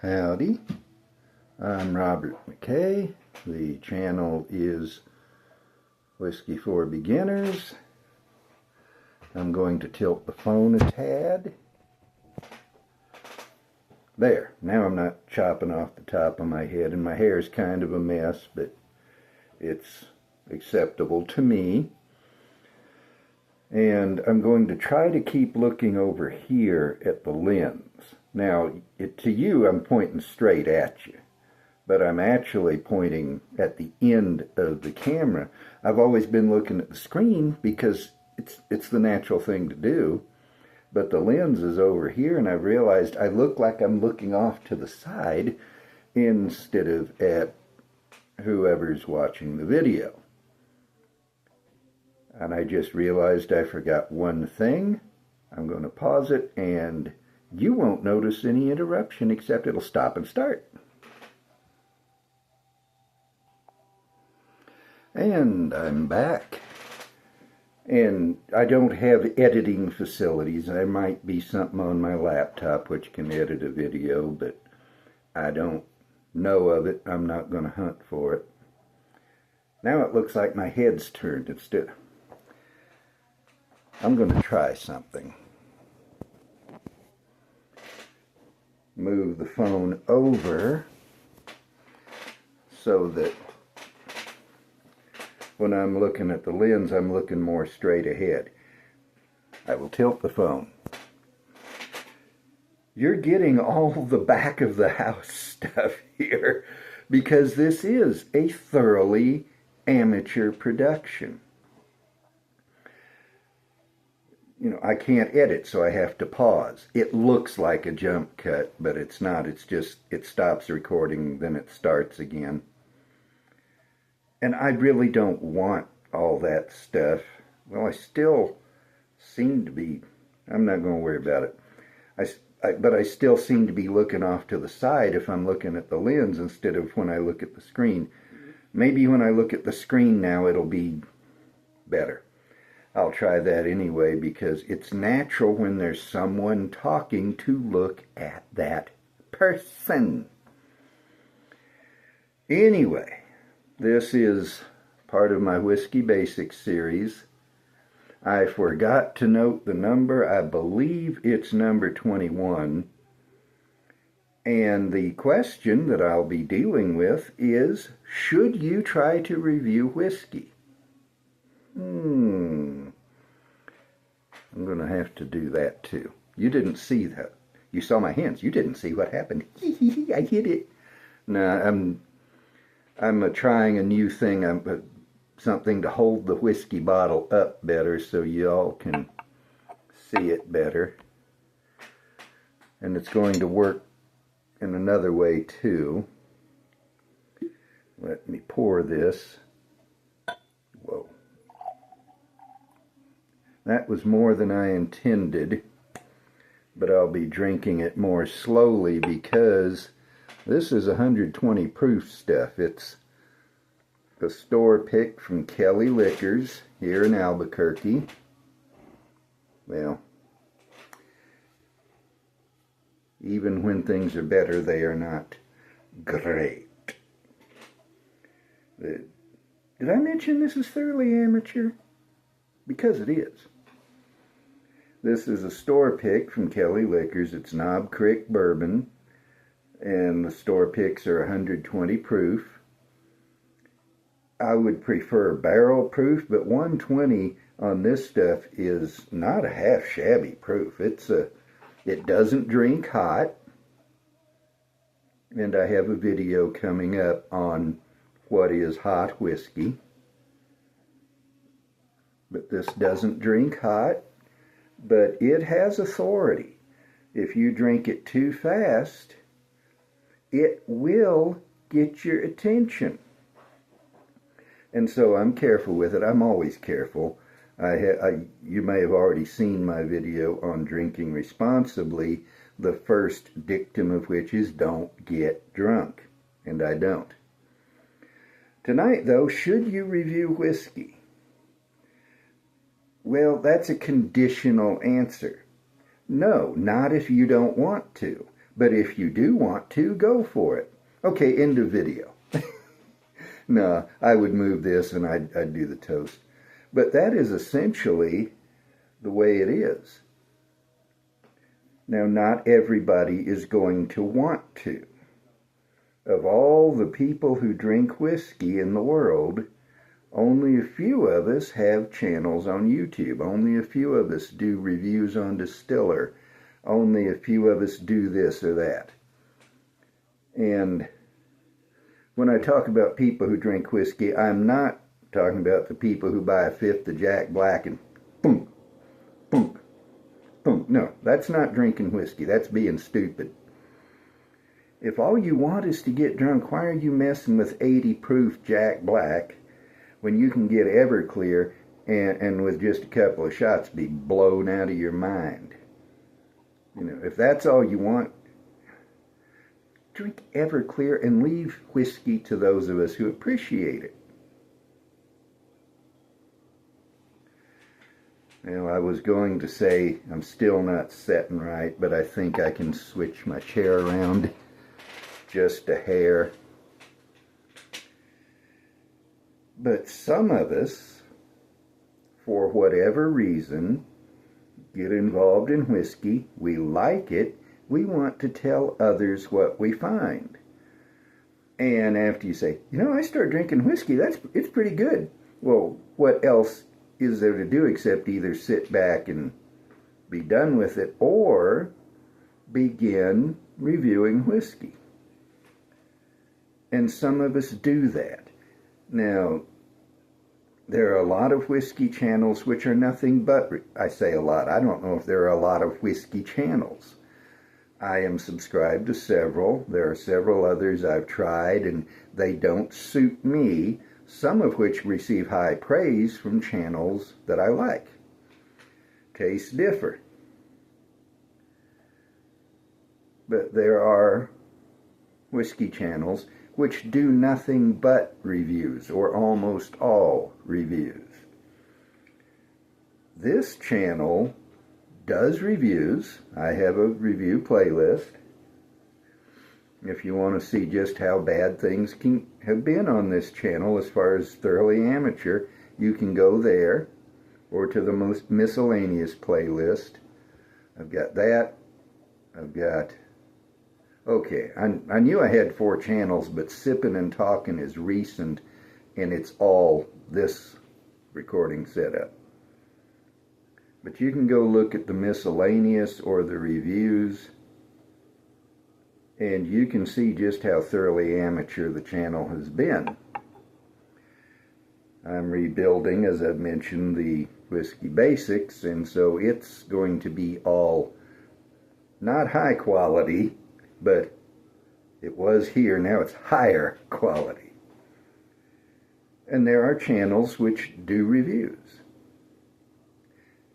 Howdy, I'm Robert McKay. The channel is Whiskey for Beginners. I'm going to tilt the phone a tad. There, now I'm not chopping off the top of my head, and my hair is kind of a mess, but it's acceptable to me. And I'm going to try to keep looking over here at the lens. Now, to you, I'm pointing straight at you, but I'm actually pointing at the end of the camera. I've always been looking at the screen because it's the natural thing to do, but the lens is over here, and I've realized I look like I'm looking off to the side instead of at whoever's watching the video. And I just realized I forgot one thing. I'm going to pause it, and you won't notice any interruption except it'll stop and start. And I'm back. And I don't have editing facilities. There might be something on my laptop which can edit a video, but I don't know of it. I'm not going to hunt for it. Now it looks like my head's turned instead. I'm going to try something. Move the phone over so that when I'm looking at the lens, I'm looking more straight ahead. I will tilt the phone. You're getting all the back of the house stuff here because this is a thoroughly amateur production. You know, I can't edit, so I have to pause. It looks like a jump cut, but it's not. It's just, it stops recording, then it starts again. And I really don't want all that stuff. Well, I still seem to be, I'm not going to worry about it. But I still seem to be looking off to the side if I'm looking at the lens instead of when I look at the screen. Maybe when I look at the screen now, it'll be better. I'll try that anyway because it's natural when there's someone talking to look at that person. Anyway, this is part of my Whisky Basics series. I forgot to note the number. I believe it's number 21. And the question that I'll be dealing with is, should you try to review whiskey? I'm going to have to do that too. You didn't see that. You saw my hands. You didn't see what happened. I hit it. No, I'm trying a new thing. Something to hold the whiskey bottle up better so y'all can see it better. And it's going to work in another way too. Let me pour this. Whoa. That was more than I intended, but I'll be drinking it more slowly because this is 120 proof stuff. It's a store pick from Kelly Liquors here in Albuquerque. Well, even when things are better, they are not great. Did I mention this is thoroughly amateur? Because it is. This is a store pick from Kelly Liquors. It's Knob Creek Bourbon, and the store picks are 120 proof. I would prefer barrel proof, but 120 on this stuff is not a half shabby proof. It doesn't drink hot, and I have a video coming up on what is hot whiskey. But this doesn't drink hot, but it has authority. If you drink it too fast, it will get your attention. And so I'm careful with it. I'm always careful. You may have already seen my video on drinking responsibly, the first dictum of which is don't get drunk. And I don't. Tonight, though, should you review whiskey? Well, that's a conditional answer. No, not if you don't want to. But if you do want to, go for it. Okay, end of video. No, I would move this and I'd do the toast. But that is essentially the way it is. Now, not everybody is going to want to. Of all the people who drink whiskey in the world, only a few of us have channels on YouTube. Only a few of us do reviews on Distiller. Only a few of us do this or that. And when I talk about people who drink whiskey, I'm not talking about the people who buy a fifth of Jack Black and boom, boom, boom. No, that's not drinking whiskey. That's being stupid. If all you want is to get drunk, why are you messing with 80 proof Jack Black when you can get Everclear and with just a couple of shots be blown out of your mind? You know, if that's all you want, drink Everclear and leave whiskey to those of us who appreciate it. Well, I was going to say I'm still not sitting right, but I think I can switch my chair around just a hair. But some of us, for whatever reason, get involved in whiskey. We like it. We want to tell others what we find. And after you say, you know, I started drinking whiskey, it's pretty good. Well, what else is there to do except either sit back and be done with it or begin reviewing whiskey? And some of us do that. Now, there are a lot of whiskey channels which are nothing but, I say a lot, I don't know if there are a lot of whiskey channels. I am subscribed to several. There are several others I've tried and they don't suit me, some of which receive high praise from channels that I like. Tastes differ. But there are whiskey channels which do nothing but reviews, or almost all reviews. This channel does reviews. I have a review playlist. If you want to see just how bad things can have been on this channel as far as thoroughly amateur, you can go there, or to the most miscellaneous playlist. I've got that. I've got... Okay, I knew I had 4 channels, but Sippin' and Talkin' is recent, and it's all this recording setup. But you can go look at the miscellaneous or the reviews, and you can see just how thoroughly amateur the channel has been. I'm rebuilding, as I've mentioned, the Whisky Basics, and so it's going to be all not high quality, but it was here, now it's higher quality. And there are channels which do reviews.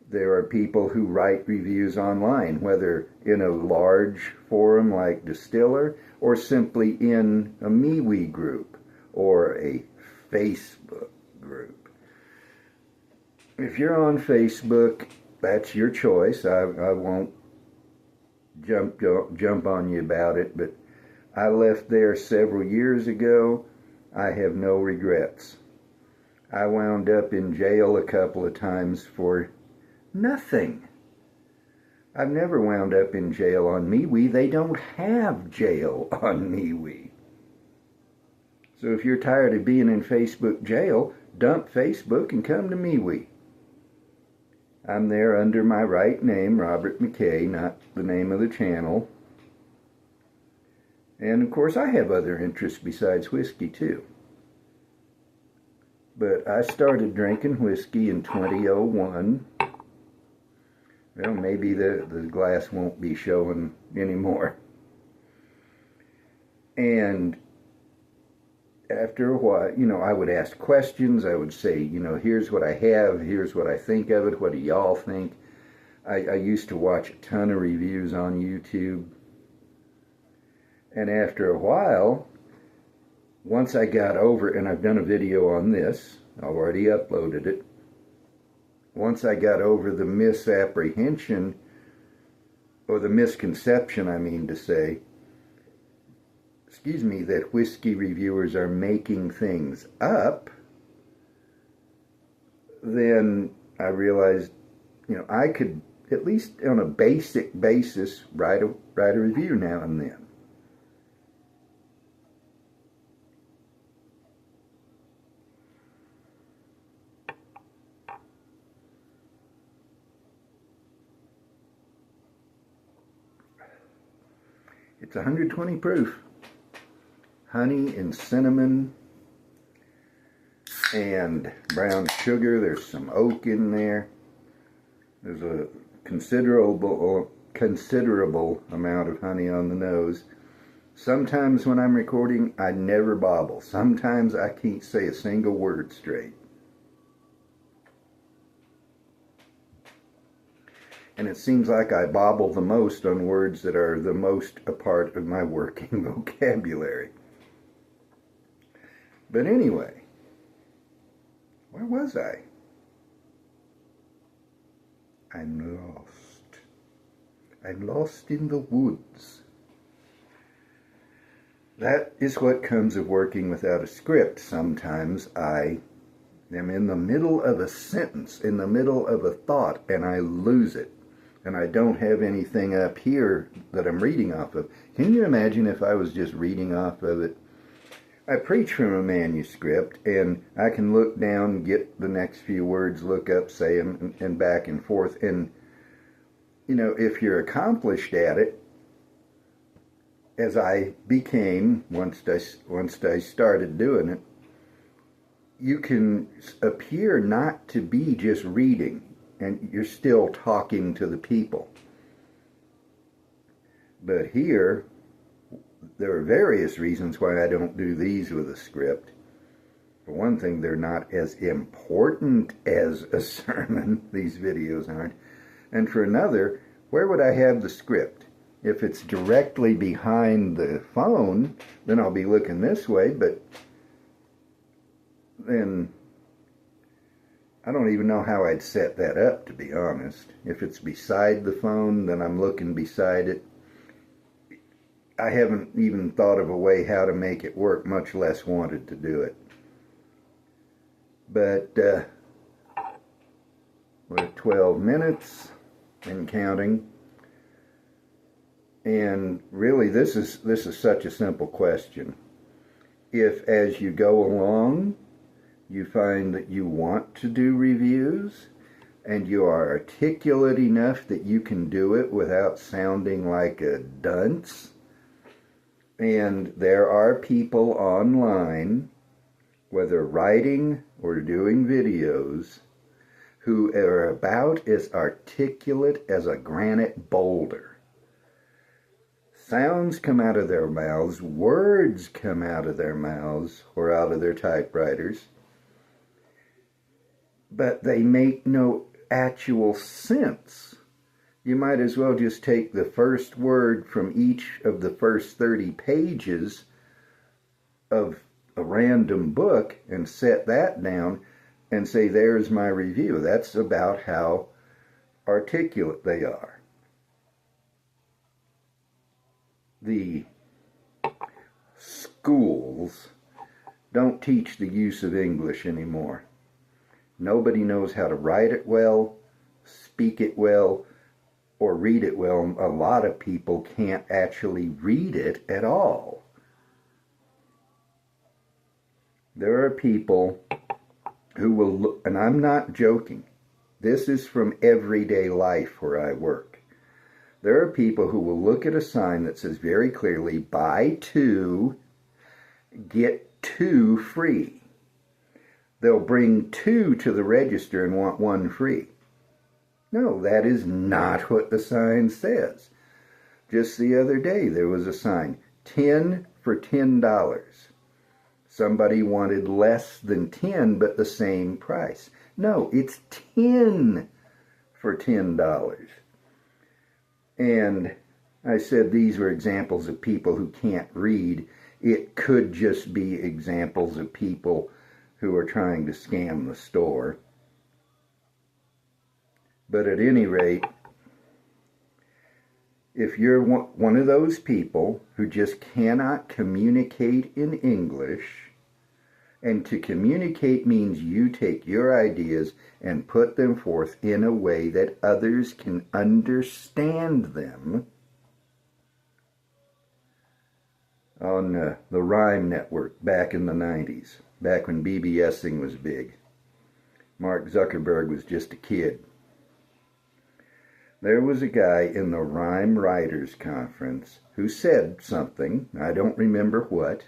There are people who write reviews online, whether in a large forum like Distiller, or simply in a MeWe group, or a Facebook group. If you're on Facebook, that's your choice. I won't jump on you about it, but I left there several years ago. I have no regrets. I wound up in jail a couple of times for nothing. I've never wound up in jail on MeWe. They don't have jail on MeWe. So if you're tired of being in Facebook jail, dump Facebook and come to MeWe. I'm there under my right name, Robert McKay, not the name of the channel. And of course I have other interests besides whiskey too. But I started drinking whiskey in 2001. Well, maybe the glass won't be showing anymore. And after a while, you know, I would ask questions. I would say, you know, here's what I have, here's what I think of it, what do y'all think? I used to watch a ton of reviews on YouTube. And after a while, once I got over, and I've done a video on this, I've already uploaded it. Once I got over the misapprehension or the misconception, I mean to say, excuse me, that whiskey reviewers are making things up, then I realized, I could, at least on a basic basis, write a review now and then. It's 120 proof. Honey and cinnamon and brown sugar. There's some oak in there. There's a considerable amount of honey on the nose. Sometimes when I'm recording, I never babble. Sometimes I can't say a single word straight. And it seems like I babble the most on words that are the most a part of my working vocabulary. But anyway, where was I? I'm lost. I'm lost in the woods. That is what comes of working without a script. Sometimes I am in the middle of a sentence, in the middle of a thought, and I lose it. And I don't have anything up here that I'm reading off of. Can you imagine if I was just reading off of it? I preach from a manuscript, and I can look down, get the next few words, look up, say them, and back and forth. And, if you're accomplished at it, as I became, once I started doing it, you can appear not to be just reading, and you're still talking to the people. But here, there are various reasons why I don't do these with a script. For one thing, they're not as important as a sermon. These videos aren't. And for another, where would I have the script? If it's directly behind the phone, then I'll be looking this way, but then I don't even know how I'd set that up, to be honest. If it's beside the phone, then I'm looking beside it. I haven't even thought of a way how to make it work, much less wanted to do it. But we're at 12 minutes and counting. And really, this is such a simple question. If as you go along, you find that you want to do reviews, and you are articulate enough that you can do it without sounding like a dunce, and there are people online, whether writing or doing videos, who are about as articulate as a granite boulder. Sounds come out of their mouths, words come out of their mouths or out of their typewriters, but they make no actual sense. You might as well just take the first word from each of the first 30 pages of a random book and set that down and say, there's my review. That's about how articulate they are. The schools don't teach the use of English anymore. Nobody knows how to write it well, speak it well, or read it well. A lot of people can't actually read it at all. There are people who will look, and I'm not joking, this is from everyday life where I work. There are people who will look at a sign that says very clearly, buy 2, get 2 free. They'll bring 2 to the register and want 1 free. No, that is not what the sign says. Just the other day there was a sign, 10 for $10. Somebody wanted less than 10 but the same price. No, it's 10 for $10. And I said these were examples of people who can't read. It could just be examples of people who are trying to scam the store. But at any rate, If you're one of those people who just cannot communicate in English, and to communicate means you take your ideas and put them forth in a way that others can understand them, on the Rhyme Network back in the 90s, back when BBSing was big. Mark Zuckerberg was just a kid. There was a guy in the Rhyme Writers Conference who said something, I don't remember what,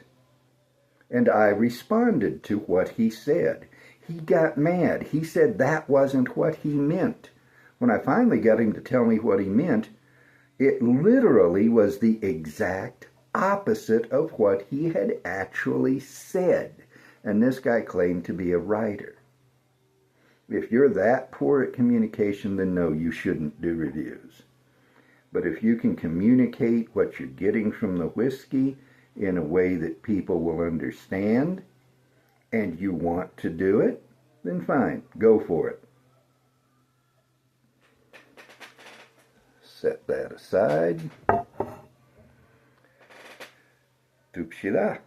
and I responded to what he said. He got mad. He said that wasn't what he meant. When I finally got him to tell me what he meant, it literally was the exact opposite of what he had actually said. And this guy claimed to be a writer. If you're that poor at communication, then no, you shouldn't do reviews. But if you can communicate what you're getting from the whiskey in a way that people will understand, and you want to do it, then fine, go for it. Set that aside. Tupshida.